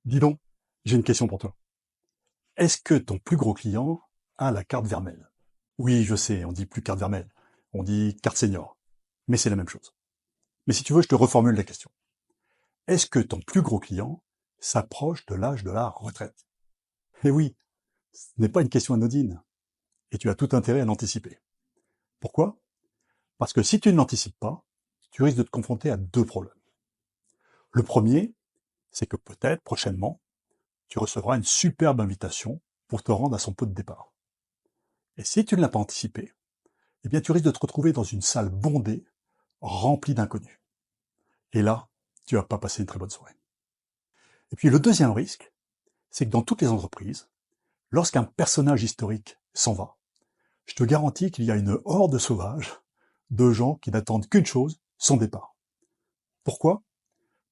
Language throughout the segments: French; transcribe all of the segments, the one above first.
Dis donc, j'ai une question pour toi. Est-ce que ton plus gros client a la carte vermeille? Oui, je sais, on dit plus carte vermeille, on dit carte senior, mais c'est la même chose. Mais si tu veux, je te reformule la question. Est-ce que ton plus gros client s'approche de l'âge de la retraite? Eh oui, ce n'est pas une question anodine, et tu as tout intérêt à l'anticiper. Pourquoi? Parce que si tu ne l'anticipes pas, tu risques de te confronter à deux problèmes. Le premier, c'est que peut-être prochainement, tu recevras une superbe invitation pour te rendre à son pot de départ. Et si tu ne l'as pas anticipé, eh bien tu risques de te retrouver dans une salle bondée, remplie d'inconnus. Et là, tu vas pas passer une très bonne soirée. Et puis le deuxième risque, c'est que dans toutes les entreprises, lorsqu'un personnage historique s'en va, je te garantis qu'il y a une horde sauvage de gens qui n'attendent qu'une chose, son départ. Pourquoi?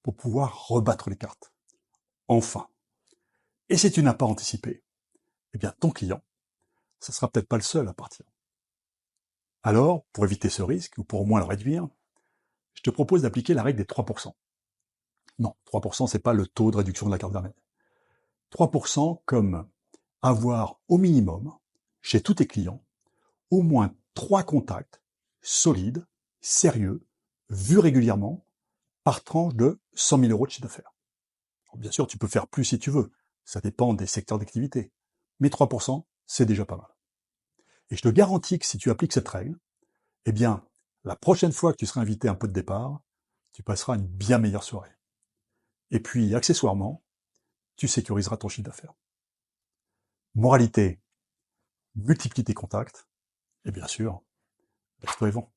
Pour pouvoir rebattre les cartes. Enfin. Et si tu n'as pas anticipé, eh bien ton client, ça sera peut-être pas le seul à partir. Alors, pour éviter ce risque, ou pour au moins le réduire, je te propose d'appliquer la règle des 3%. Non, 3%, c'est pas le taux de réduction de la carte vermeille. 3% comme avoir au minimum, chez tous tes clients, au moins 3 contacts solides, sérieux, vus régulièrement, par tranche de 100 000 euros de chiffre d'affaires. Bien sûr, tu peux faire plus si tu veux, ça dépend des secteurs d'activité, mais 3%, c'est déjà pas mal. Et je te garantis que si tu appliques cette règle, eh bien, la prochaine fois que tu seras invité à un pot de départ, tu passeras une bien meilleure soirée. Et puis, accessoirement, tu sécuriseras ton chiffre d'affaires. Moralité, multiplie tes contacts, et bien sûr, lève-toi et vends.